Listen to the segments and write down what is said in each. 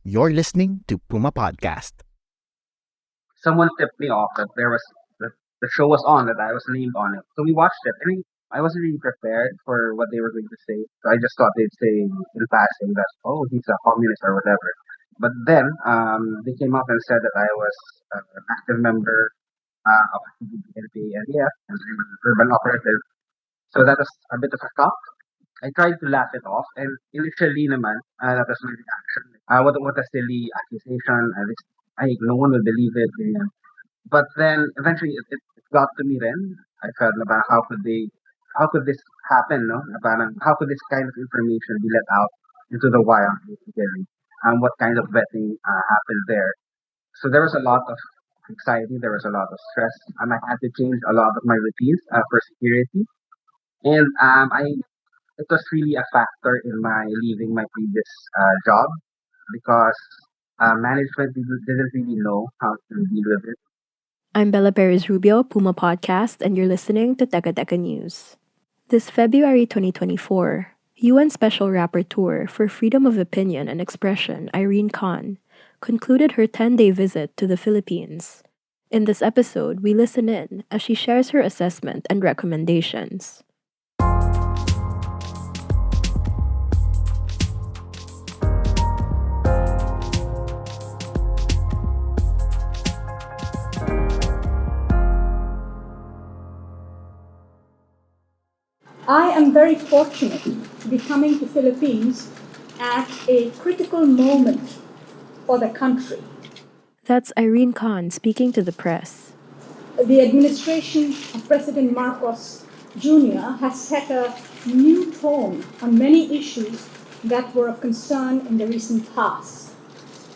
You're listening to Puma Podcast. Someone tipped me off that the show was on, that I was named on it. So we watched it, and I wasn't really prepared for what they were going to say. So I just thought they'd say in passing that, oh, he's a communist or whatever. But then they came up and said that I was an active member of the NPA and I'm an urban operative. So that was a bit of a shock. I tried to laugh it off, and initially naman, that was my reaction. What a silly accusation. No one will believe it. Ganyan. But then eventually it got to me then. I felt na parang how could this happen, no? Na parang, how could this kind of information be let out into the wild, basically? What kind of vetting happened there? So there was a lot of anxiety, there was a lot of stress, and I had to change a lot of my routines for security. And it was really a factor in my leaving my previous job because management didn't really know how to deal with it. I'm Bella Perez Rubio, Puma Podcast, and you're listening to Teka Teka News. This February 2024, UN Special Rapporteur for Freedom of Opinion and Expression, Irene Khan, concluded her 10-day visit to the Philippines. In this episode, we listen in as she shares her assessment and recommendations. I am very fortunate to be coming to Philippines at a critical moment for the country. That's Irene Khan speaking to the press. The administration of President Marcos Jr. has set a new tone on many issues that were of concern in the recent past.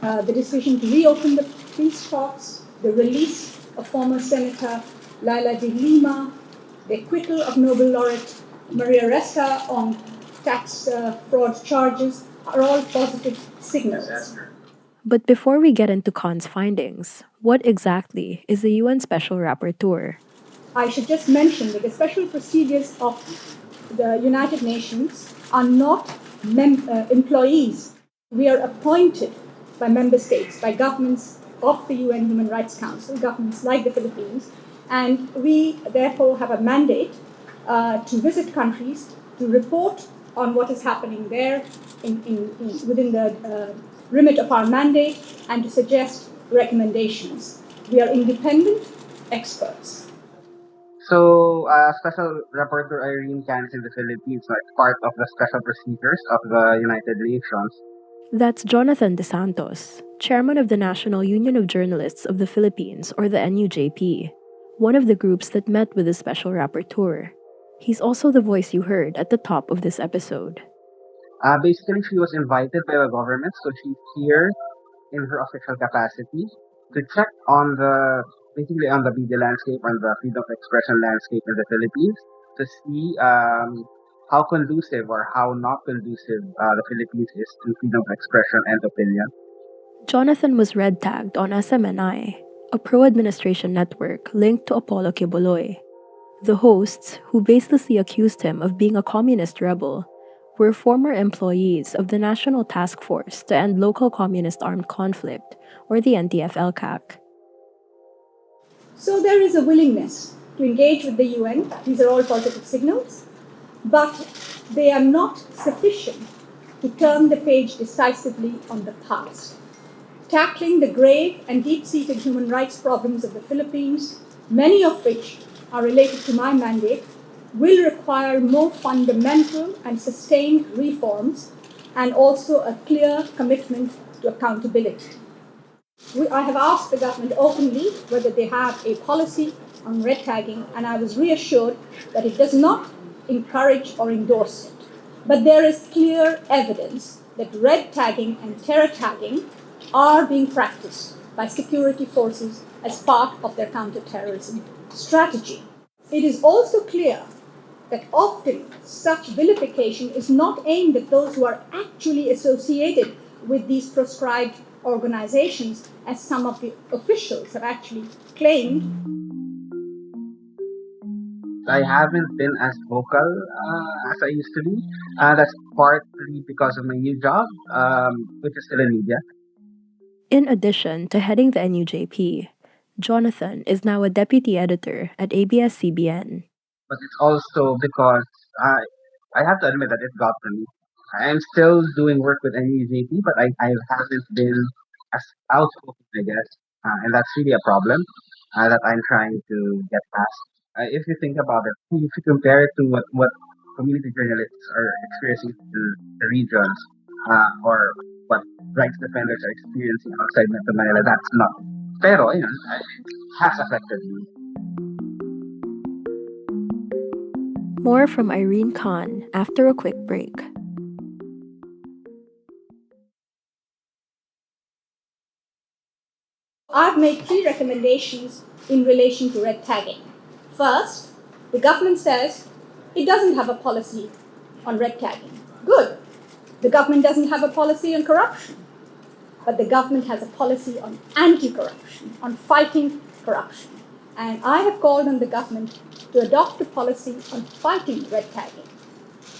The decision to reopen the peace talks, the release of former Senator Laila de Lima, the acquittal of Nobel laureate Maria Ressa on tax fraud charges are all positive signals. But before we get into Khan's findings, what exactly is the UN Special Rapporteur? I should just mention that the special procedures of the United Nations are not employees. We are appointed by member states, by governments of the UN Human Rights Council, governments like the Philippines, and we therefore have a mandate to visit countries, to report on what is happening there within the remit of our mandate, and to suggest recommendations. We are independent experts. So, Special Rapporteur Irene Khan is in the Philippines, like part of the special procedures of the United Nations. That's Jonathan De Santos, chairman of the National Union of Journalists of the Philippines, or the NUJP, one of the groups that met with the Special Rapporteur. He's also the voice you heard at the top of this episode. Basically, she was invited by the government, so she's here in her official capacity to check on the media landscape and the freedom of expression landscape in the Philippines to see how conducive or how not conducive the Philippines is to freedom of expression and opinion. Jonathan was red tagged on SMNI, a pro-administration network linked to Apollo Quiboloy. The hosts, who baselessly accused him of being a communist rebel, were former employees of the National Task Force to End Local Communist Armed Conflict, or the NTF-LCAC. So there is a willingness to engage with the UN. These are all positive signals, but they are not sufficient to turn the page decisively on the past. Tackling the grave and deep-seated human rights problems of the Philippines, many of which are related to my mandate, will require more fundamental and sustained reforms and also a clear commitment to accountability. I have asked the government openly whether they have a policy on red tagging, and I was reassured that it does not encourage or endorse it. But there is clear evidence that red tagging and terror tagging are being practiced by security forces as part of their counterterrorism strategy. It is also clear that often such vilification is not aimed at those who are actually associated with these proscribed organizations, as some of the officials have actually claimed. I haven't been as vocal as I used to be. That's partly because of my new job, which is still in media. In addition to heading the NUJP, Jonathan is now a deputy editor at ABS-CBN. But it's also because I have to admit that it got to me. I'm still doing work with NUJP, but I haven't been as outspoken, I guess, and that's really a problem that I'm trying to get past. If you think about it, if you compare it to what community journalists are experiencing in the regions, or what rights defenders are experiencing outside Metro Manila, that's not. Pero, it has affected me. More from Irene Khan after a quick break. I've made 3 recommendations in relation to red tagging. First, the government says it doesn't have a policy on red tagging. Good. The government doesn't have a policy on corruption, but the government has a policy on anti-corruption, on fighting corruption. And I have called on the government to adopt a policy on fighting red tagging.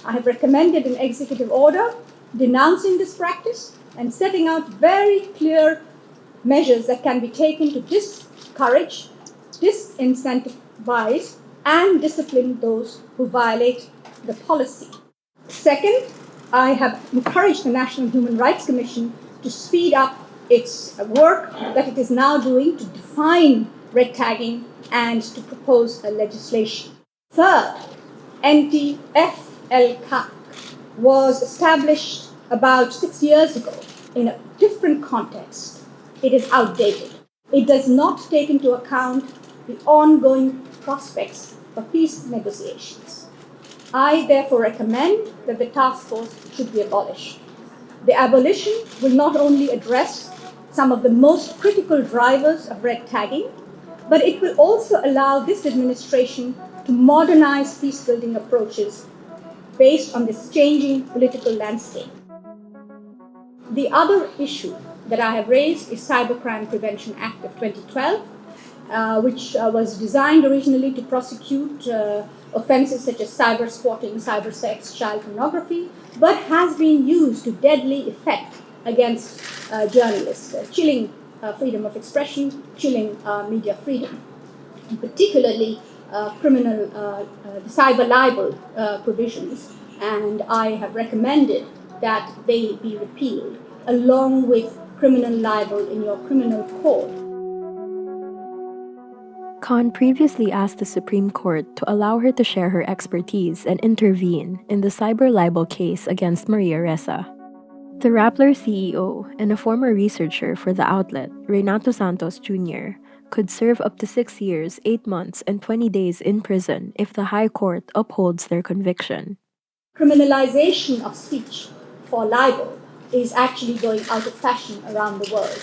I have recommended an executive order denouncing this practice and setting out very clear measures that can be taken to discourage, disincentivize, and discipline those who violate the policy. Second, I have encouraged the National Human Rights Commission to speed up its work that it is now doing to define red tagging and to propose a legislation. Third, NTFLCAC was established about 6 years ago in a different context. It is outdated. It does not take into account the ongoing prospects for peace negotiations. I therefore recommend that the task force should be abolished. The abolition will not only address some of the most critical drivers of red tagging, but it will also allow this administration to modernize peace-building approaches based on this changing political landscape. The other issue that I have raised is Cybercrime Prevention Act of 2012, which was designed originally to prosecute offenses such as cyber squatting, cyber sex, child pornography, but has been used to deadly effect against journalists, chilling freedom of expression, chilling media freedom, and particularly criminal cyber libel provisions. And I have recommended that they be repealed, along with criminal libel in your criminal code. Khan previously asked the Supreme Court to allow her to share her expertise and intervene in the cyber libel case against Maria Ressa. The Rappler CEO and a former researcher for the outlet, Renato Santos Jr., could serve up to 6 years, 8 months, and 20 days in prison if the High Court upholds their conviction. Criminalization of speech for libel is actually going out of fashion around the world.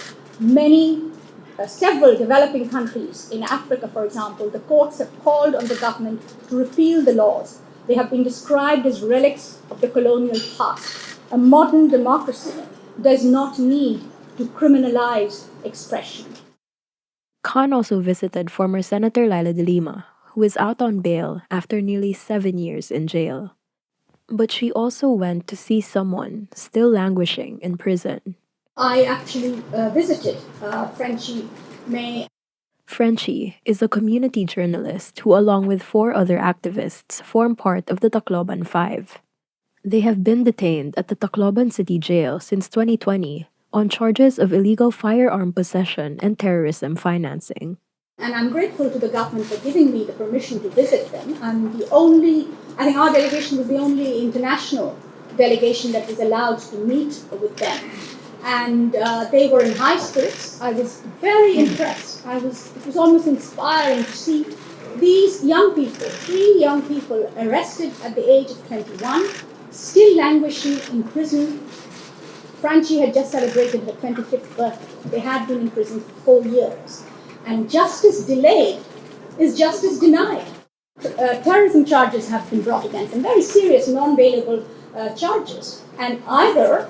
Several developing countries, in Africa for example, the courts have called on the government to repeal the laws. They have been described as relics of the colonial past. A modern democracy does not need to criminalize expression. Khan also visited former Senator Laila de Lima, who is out on bail after nearly 7 years in jail. But she also went to see someone still languishing in prison. I actually visited Frenchie May. Frenchie is a community journalist who, along with 4 other activists, form part of the Tacloban 5. They have been detained at the Tacloban City Jail since 2020 on charges of illegal firearm possession and terrorism financing. And I'm grateful to the government for giving me the permission to visit them. I think our delegation was the only international delegation that was allowed to meet with them. And they were in high spirits. I was very impressed. It was almost inspiring to see these young people, 3 young people arrested at the age of 21, still languishing in prison. Francie had just celebrated her 25th birthday. They had been in prison for 4 years. And justice delayed is justice denied. Terrorism charges have been brought against them, very serious, non-bailable charges. And either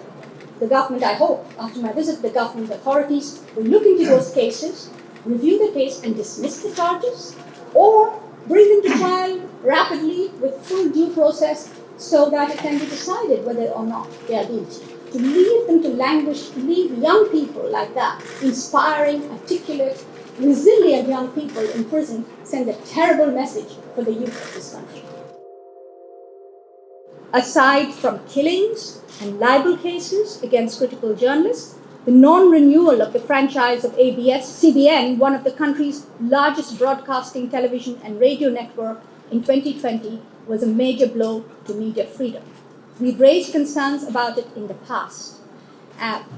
the government, I hope, after my visit, the government authorities will look into those cases, review the case and dismiss the charges, or bring them to trial rapidly with full due process so that it can be decided whether or not they are guilty. to leave them to languish, to leave young people like that, inspiring, articulate, resilient young people in prison, sends a terrible message for the youth of this country. Aside from killings and libel cases against critical journalists, the non-renewal of the franchise of CBN, one of the country's largest broadcasting television and radio network in 2020, was a major blow to media freedom. We've raised concerns about it in the past,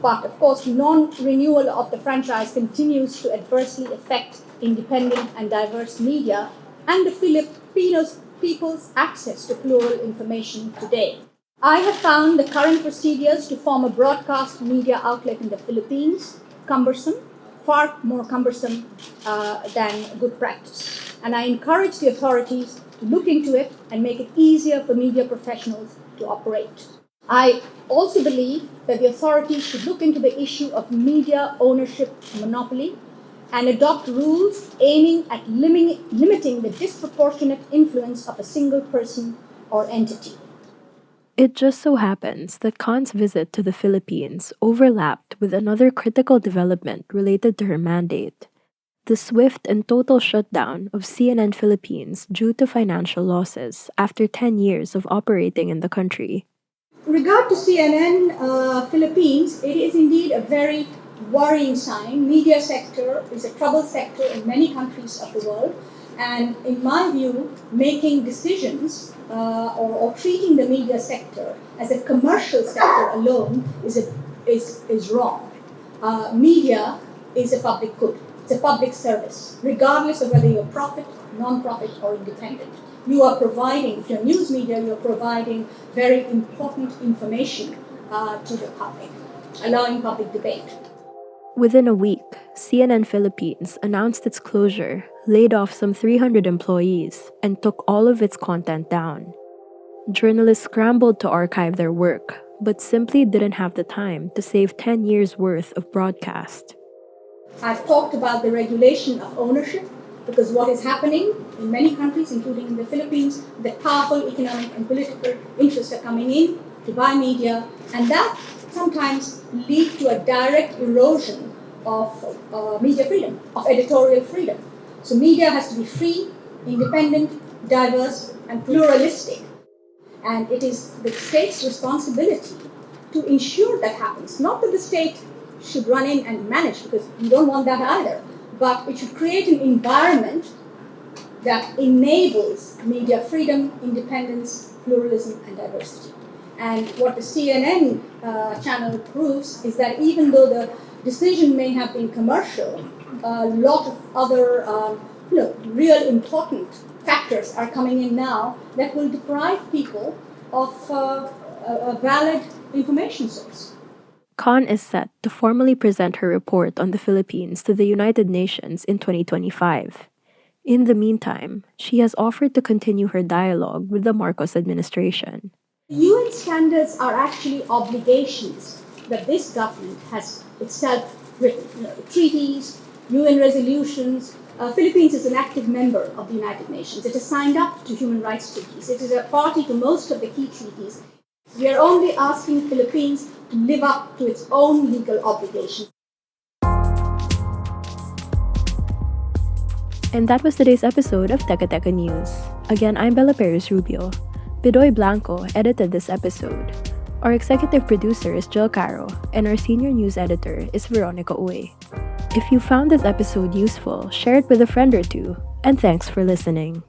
but of course, non-renewal of the franchise continues to adversely affect independent and diverse media and the Filipinos people's access to plural information today. I have found the current procedures to form a broadcast media outlet in the Philippines cumbersome, far more cumbersome than good practice. And I encourage the authorities to look into it and make it easier for media professionals to operate. I also believe that the authorities should look into the issue of media ownership monopoly and adopt rules aiming at limiting the disproportionate influence of a single person or entity. It just so happens that Khan's visit to the Philippines overlapped with another critical development related to her mandate: the swift and total shutdown of CNN Philippines due to financial losses after 10 years of operating in the country. In regard to CNN Philippines, it is indeed a very worrying sign. Media sector is a troubled sector in many countries of the world, and in my view, making decisions or treating the media sector as a commercial sector alone is wrong. Media is a public good. It's a public service, regardless of whether you're profit, non-profit, or independent. You are providing, if you're news media, you're providing very important information to the public, allowing public debate. Within a week, CNN Philippines announced its closure, laid off some 300 employees, and took all of its content down. Journalists scrambled to archive their work, but simply didn't have the time to save 10 years' worth of broadcast. I've talked about the regulation of ownership, because what is happening in many countries, including in the Philippines, the powerful economic and political interests are coming in to buy media, and that sometimes leads to a direct erosion of media freedom, of editorial freedom. So media has to be free, independent, diverse, and pluralistic. And it is the state's responsibility to ensure that happens. Not that the state should run in and manage, because we don't want that either, but it should create an environment that enables media freedom, independence, pluralism, and diversity. And what the CNN channel proves is that even though the decision may have been commercial, a lot of other real important factors are coming in now that will deprive people of a valid information source. Khan is set to formally present her report on the Philippines to the United Nations in 2025. In the meantime, she has offered to continue her dialogue with the Marcos administration. UN standards are actually obligations that this government has itself written. Treaties, UN resolutions. Philippines is an active member of the United Nations. It has signed up to human rights treaties. It is a party to most of the key treaties. We are only asking Philippines to live up to its own legal obligations. And that was today's episode of Teka Teka News. Again, I'm Bella Perez Rubio. Bidoy Blanco edited this episode. Our executive producer is Jill Caro, and our senior news editor is Veronica Uy. If you found this episode useful, share it with a friend or two, and thanks for listening.